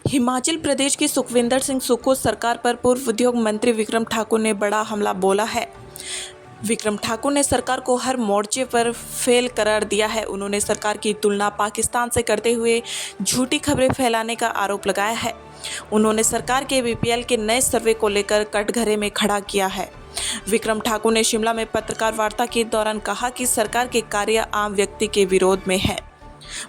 हिमाचल प्रदेश के सुखविंदर सिंह सुक्खू सरकार पर पूर्व उद्योग मंत्री विक्रम ठाकुर ने बड़ा हमला बोला है। विक्रम ठाकुर ने सरकार को हर मोर्चे पर फेल करार दिया है। उन्होंने सरकार की तुलना पाकिस्तान से करते हुए झूठी खबरें फैलाने का आरोप लगाया है। उन्होंने सरकार के बीपीएल के नए सर्वे को लेकर कटघरे में खड़ा किया है। विक्रम ठाकुर ने शिमला में पत्रकार वार्ता के दौरान कहा कि सरकार के कार्य आम व्यक्ति के विरोध में है।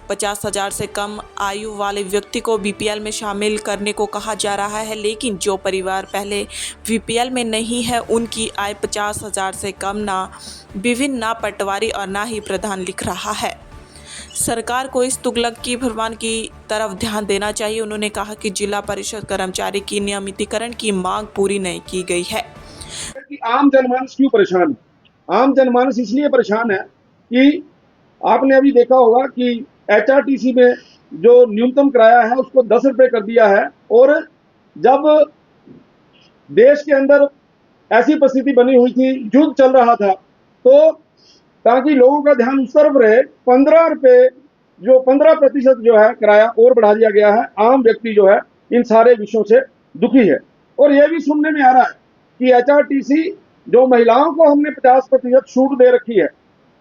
50,000 से कम आयु वाले व्यक्ति को बीपीएल में शामिल करने को कहा जा रहा है, लेकिन जो परिवार पहले बीपीएल में नहीं है उनकी आय 50,000 से कम ना विभिन्न ना पटवारी और ना ही प्रधान लिख रहा है। सरकार को इस तुगलक की भरमार की तरफ ध्यान देना चाहिए। उन्होंने कहा कि जिला परिषद कर्मचारी की नियमितीकरण की मांग पूरी नहीं की गई है। आम जनमानस क्यों परेशान है? आम जनमानस इसलिए परेशान है कि आपने अभी देखा होगा कि एचआरटीसी में जो न्यूनतम किराया है उसको 10 रुपए कर दिया है। और जब देश के अंदर ऐसी परिस्थिति बनी हुई थी, युद्ध चल रहा था, तो ताकि लोगों का ध्यान उस तरफ रहे, 15 रुपए जो 15% जो है किराया और बढ़ा दिया गया है। आम व्यक्ति जो है इन सारे विषयों से दुखी है। और यह भी सुनने में आ रहा है कि एचआरटीसी जो महिलाओं को हमने 50% छूट दे रखी है,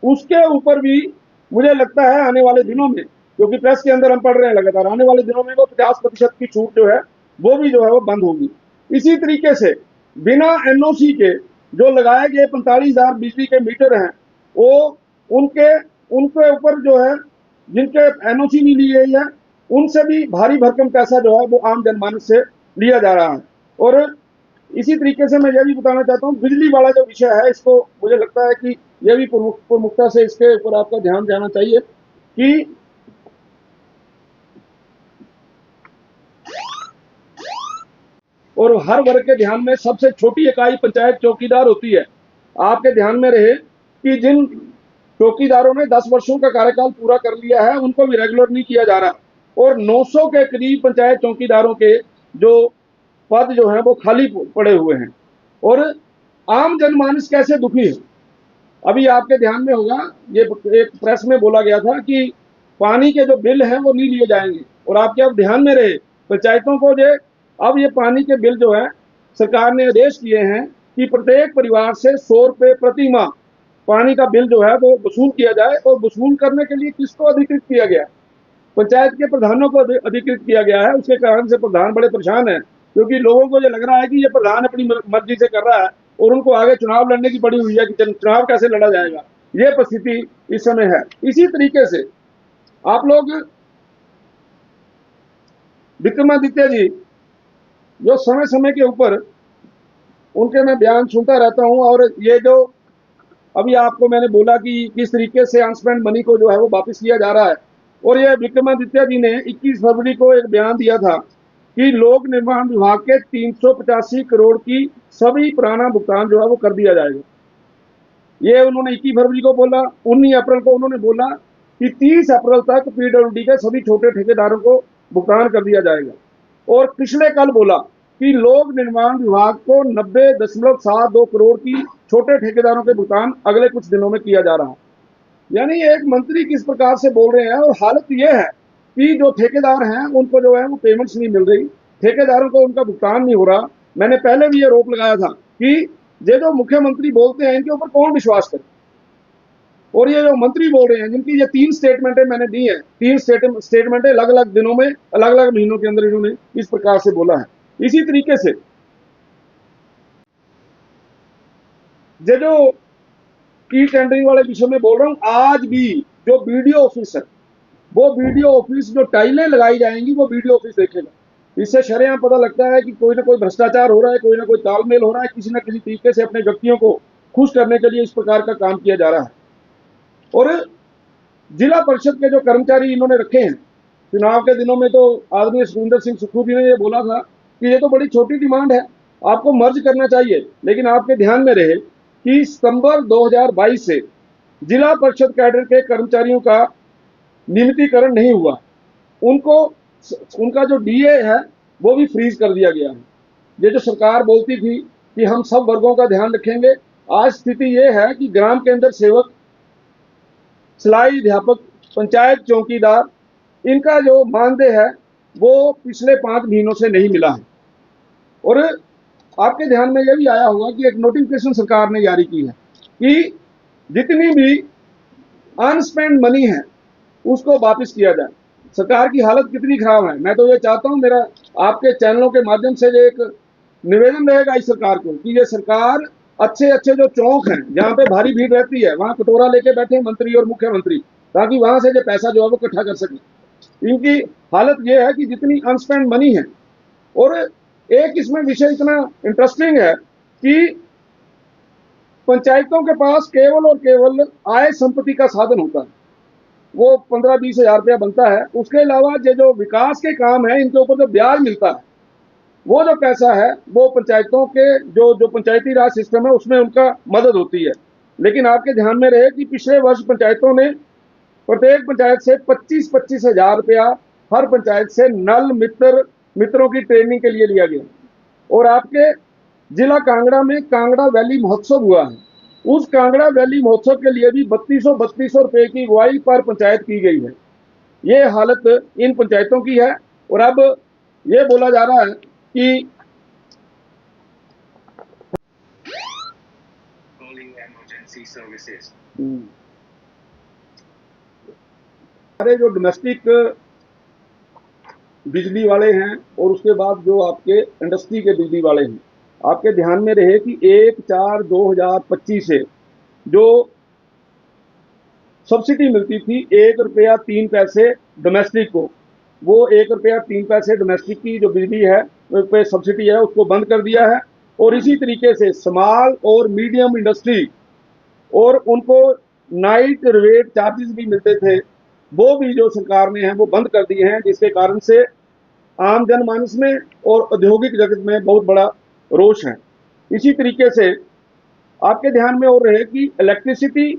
उसके ऊपर भी मुझे लगता है आने वाले दिनों में, क्योंकि प्रेस के अंदर हम पढ़ रहे हैं लगातार, आने वाले दिनों में वो 50% की छूट जो है वो भी जो है वो बंद होगी। इसी तरीके से बिना एनओसी के जो लगाए गए 45,000 बिजली के मीटर हैं, वो उनके ऊपर जो है जिनके एनओसी नहीं ली गई है, उनसे भी भारी भरकम पैसा जो है वो आम जनमानस से लिया जा रहा है। और इसी तरीके से मैं यह भी बताना चाहता हूँ, बिजली वाला जो विषय है, इसको मुझे लगता है कि यह भी प्रमुखता से इसके ऊपर आपका ध्यान जाना चाहिए कि और हर वर्ग के ध्यान में सबसे छोटी इकाई पंचायत चौकीदार होती है। आपके ध्यान में रहे कि जिन चौकीदारों ने 10 वर्षों का कार्यकाल पूरा कर लिया है, उनको भी रेगुलर नहीं किया जा रहा। और 900 के करीब पंचायत चौकीदारों के जो पद जो है वो खाली पड़े हुए हैं। और आम जनमानस कैसे दुखी है? अभी आपके ध्यान में होगा, ये एक प्रेस में बोला गया था कि पानी के जो बिल हैं वो नहीं लिए जाएंगे। और आपके अब ध्यान में रहे, पंचायतों को जो अब ये पानी के बिल जो है सरकार ने आदेश किए हैं कि प्रत्येक परिवार से 100 रुपये प्रति माह पानी का बिल जो है वो वसूल किया जाए। और वसूल करने के लिए किसको अधिकृत किया गया? पंचायत के प्रधानों को अधिकृत किया गया है। उसके कारण से प्रधान बड़े परेशान है, क्योंकि लोगों को ये लग रहा है कि ये प्रधान अपनी मर्जी से कर रहा है और उनको आगे चुनाव लड़ने की पड़ी हुई है कि चुनाव कैसे लड़ा जाएगा। ये परिस्थिति इस समय है। इसी तरीके से आप लोग विक्रमादित्य जी जो समय समय के ऊपर उनके मैं बयान सुनता रहता हूं, और ये जो अभी आपको मैंने बोला कि किस तरीके से अनस्पेंड मनी को जो है वो वापस किया जा रहा है। और ये विक्रमादित्य जी ने 21 फरवरी को एक बयान दिया था कि लोक निर्माण विभाग के 385 करोड़ की सभी पुराना भुगतान जो है वो कर दिया जाएगा। ये उन्होंने 21 फरवरी को बोला। 19 अप्रैल को उन्होंने बोला कि 30 अप्रैल तक पीडब्ल्यूडी के सभी छोटे ठेकेदारों को भुगतान कर दिया जाएगा। और पिछले कल बोला कि लोक निर्माण विभाग को 90.72 करोड़ की छोटे ठेकेदारों के भुगतान अगले कुछ दिनों में किया जा रहा है। यानी एक मंत्री किस प्रकार से बोल रहे हैं। और हालत यह है कि जो ठेकेदार हैं उनको जो है वो पेमेंट्स नहीं मिल रही, ठेकेदारों को उनका भुगतान नहीं हो रहा। मैंने पहले भी ये रोप लगाया था कि ये जो मुख्यमंत्री बोलते हैं इनके ऊपर कौन विश्वास करे। और ये जो मंत्री बोल रहे हैं, जिनकी ये 3 स्टेटमेंटें मैंने दी हैं, 3 स्टेटमेंटें अलग अलग दिनों में अलग अलग महीनों के अंदर इन्होंने इस प्रकार से बोला है। इसी तरीके से ये जो की टेंडरिंग वाले विषय में बोल रहा हूं, आज भी जो बीडीओ ऑफिस है, वो बीडीओ ऑफिस जो टाइलें लगाई जाएंगी वो बीडीओ ऑफिस देखेगा। इससे शरेआम पता लगता है कि कोई ना कोई भ्रष्टाचार हो रहा है, कोई ना कोई तालमेल हो रहा है, किसी न किसी तरीके से अपने व्यक्तियों को खुश करने के लिए इस प्रकार का काम किया जा रहा है। और जिला परिषद के जो कर्मचारी इन्होंने रखे हैं, चुनाव के दिनों में तो आदरणीय सुखविंदर सिंह सुक्खू जी ने ये बोला था कि ये तो बड़ी छोटी डिमांड है, आपको मर्ज करना चाहिए। लेकिन आपके ध्यान में रहे कि सितंबर 2022 से जिला परिषद कैडर के कर्मचारियों का नियमितीकरण नहीं हुआ। उनका जो डीए है वो भी फ्रीज कर दिया गया है। ये जो सरकार बोलती थी कि हम सब वर्गों का ध्यान रखेंगे, आज स्थिति ये है कि ग्राम केंद्र सेवक, सिलाई अध्यापक, पंचायत चौकीदार, इनका जो मानदेय है वो पिछले 5 महीनों से नहीं मिला है। और आपके ध्यान में यह भी आया होगा कि एक नोटिफिकेशन सरकार ने जारी की है कि जितनी भी अनस्पेंड मनी है उसको वापस किया जाए। सरकार की हालत कितनी खराब है। मैं तो ये चाहता हूं, मेरा आपके चैनलों के माध्यम से ये एक निवेदन रहेगा इस सरकार को कि ये सरकार अच्छे अच्छे जो चौक हैं जहां पे भारी भीड़ रहती है वहां कटोरा लेके बैठे मंत्री और मुख्यमंत्री, ताकि वहां से जो पैसा जो है वो इकट्ठा कर सके। इनकी हालत ये है कि जितनी अनस्पेंड मनी है। और एक इसमें विषय इतना इंटरेस्टिंग है कि पंचायतों के पास केवल और केवल आय संपत्ति का साधन होता है, वो 15-20 हजार रुपया बनता है। उसके अलावा ये जो विकास के काम है इनके ऊपर जो ब्याज मिलता है, वो जो पैसा है वो पंचायतों के जो पंचायती राज सिस्टम है उसमें उनका मदद होती है। लेकिन आपके ध्यान में रहे कि पिछले वर्ष पंचायतों ने प्रत्येक पंचायत से 25-25 हजार रुपया हर पंचायत से नल मित्रों की ट्रेनिंग के लिए लिया गया। और आपके जिला कांगड़ा में कांगड़ा वैली महोत्सव हुआ है, उस कांगड़ा वैली महोत्सव के लिए भी 3200 रुपए की अगुवाई पर पंचायत की गई है। ये हालत इन पंचायतों की है। और अब ये बोला जा रहा है कि हमारे जो डोमेस्टिक बिजली वाले हैं और उसके बाद जो आपके इंडस्ट्री के बिजली वाले हैं, आपके ध्यान में रहे कि 1/4/2025 से जो सब्सिडी मिलती थी 1 रुपया 3 पैसे डोमेस्टिक को, वो 1 रुपया 3 पैसे डोमेस्टिक की जो बिजली है उस पर सब्सिडी है उसको बंद कर दिया है। और इसी तरीके से स्मॉल और मीडियम इंडस्ट्री और उनको नाइट रेट चार्जेस भी मिलते थे, वो भी जो सरकार ने है वो बंद कर दिए हैं, जिसके कारण से आम जनमानस में और औद्योगिक जगत में बहुत बड़ा रोष है। इसी तरीके से आपके ध्यान में और रहे कि इलेक्ट्रिसिटी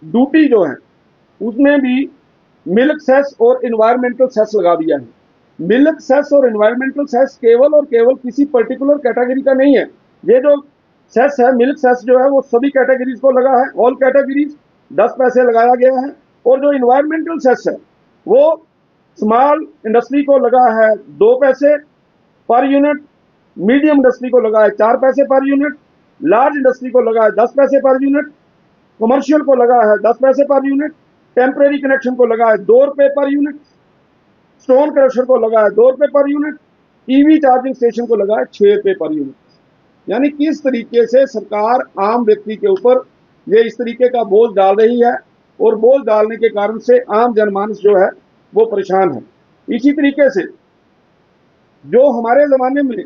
ड्यूटी जो है उसमें भी मिल्क सेस और एनवायरमेंटल सेस लगा दिया है। मिल्क सेस और एनवायरमेंटल सेस केवल और केवल किसी पर्टिकुलर कैटेगरी का नहीं है। ये जो सेस है, मिल्क सेस जो है वो सभी कैटेगरीज को लगा है, ऑल कैटेगरीज 10 पैसे लगाया गया है। और जो एनवायरमेंटल सेस है वो स्मॉल इंडस्ट्री को लगा है 2 पैसे पर यूनिट, मीडियम इंडस्ट्री को लगा है 4 पैसे पर यूनिट, लार्ज इंडस्ट्री को लगा है 10 पैसे पर यूनिट, कमर्शियल को लगा है 10 पैसे पर यूनिट, टेम्परेरी कनेक्शन को लगा है 2 रुपए पर यूनिट, स्टोन क्रशर को लगा है 2 रुपए per unit, EV charging station को लगा है 6 रुपए पर यूनिट। यानी किस तरीके से सरकार आम व्यक्ति के ऊपर ये इस तरीके का बोझ डाल रही है, और बोझ डालने के कारण से आम जनमानस जो है वो परेशान है। इसी तरीके से जो हमारे जमाने में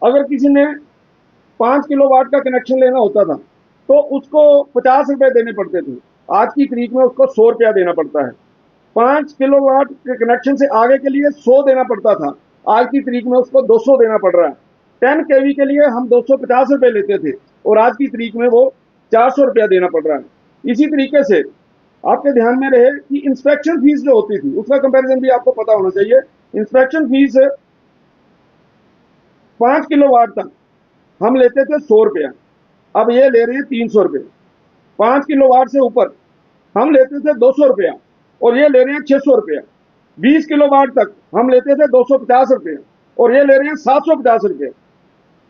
अगर किसी ने 5 किलोवाट का कनेक्शन लेना होता था तो उसको 50 रुपए देने पड़ते थे, आज की तारीख में उसको 100 रुपया देना पड़ता है। 5 किलोवाट के कनेक्शन से आगे के लिए 100 देना पड़ता था, आज की तारीख में उसको 200 देना पड़ रहा है। 10 केवी के लिए हम 250 रुपए लेते थे और आज की तारीख में वो 400 रुपया देना पड़ रहा है। इसी तरीके से आपके ध्यान में रहे कि इंस्पेक्शन फीस जो होती थी उसका कंपैरिजन भी आपको पता होना चाहिए। इंस्पेक्शन फीस 5 किलोवाट तक हम लेते थे 100 रुपया, अब ये ले रहे हैं 300 रुपये। 5 किलोवाट से ऊपर हम लेते थे 200 रुपया और ये ले रहे हैं 600 रुपया। 20 किलोवाट तक हम लेते थे 250 रुपये और ये ले रहे हैं 750 रुपये।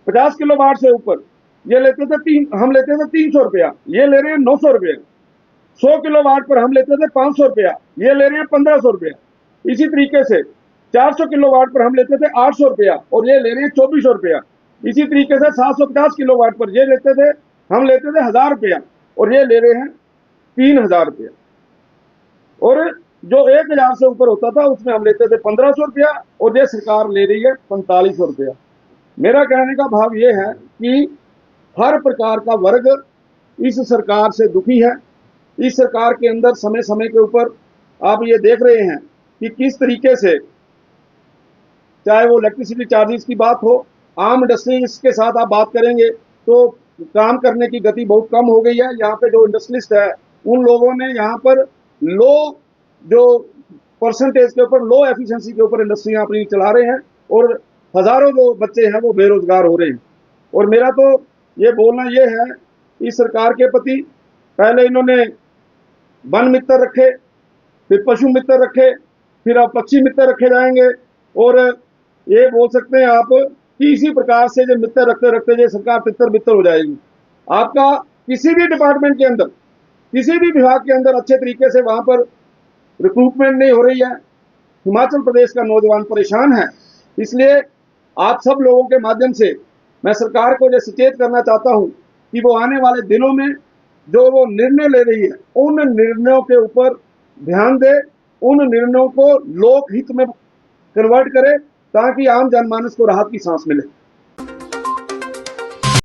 50 किलोवाट से ऊपर ये लेते थे हम लेते थे 300 रुपया, ये ले रहे हैं 900 रुपये। 100 किलोवाट पर हम लेते थे 500 रुपया, ये ले रहे हैं 1500 रुपया। इसी तरीके से 400 किलोवाट पर हम लेते थे 800 रुपया और ये ले रहे हैं 2400 रुपया। इसी तरीके से 750 किलोवाट पर ये हम लेते थे 1000 रुपया और ये ले रहे हैं 3000 रुपया। और जो 1000 से ऊपर होता था उसमें हम लेते थे 1500 रुपया और ये सरकार ले रही है 4500 रुपया। मेरा कहने का भाव ये है कि हर प्रकार का वर्ग इस सरकार से दुखी है। इस सरकार के अंदर समय समय के ऊपर आप ये देख रहे हैं कि किस तरीके से, चाहे वो इलेक्ट्रिसिटी चार्जेस की बात हो, आम इंडस्ट्रीज के साथ आप बात करेंगे तो काम करने की गति बहुत कम हो गई है। यहाँ पे जो इंडस्ट्रियलिस्ट है उन लोगों ने यहाँ पर लो जो परसेंटेज के ऊपर, लो एफिशिएंसी के ऊपर इंडस्ट्रियां अपनी चला रहे हैं और हजारों जो बच्चे हैं वो बेरोजगार हो रहे हैं। और मेरा तो ये बोलना ये है इस सरकार के प्रति, पहले इन्होंने वन मित्र रखे, फिर पशु मित्र रखे, फिर अब पक्षी मित्र रखे जाएंगे और ये बोल सकते हैं आप कि इसी प्रकार से जो मित्र रखते रखते जो सरकार तितर बितर हो जाएगी। आपका किसी भी डिपार्टमेंट के अंदर, किसी भी विभाग के अंदर अच्छे तरीके से वहां पर रिक्रूटमेंट नहीं हो रही है। हिमाचल प्रदेश का नौजवान परेशान है। इसलिए आप सब लोगों के माध्यम से मैं सरकार को जो सचेत करना चाहता हूं कि वो आने वाले दिनों में जो वो निर्णय ले रही है, उन निर्णयों के ऊपर ध्यान दे, उन निर्णयों को लोकहित में कन्वर्ट करे, ताकि आम जनमानस को राहत की सांस मिले।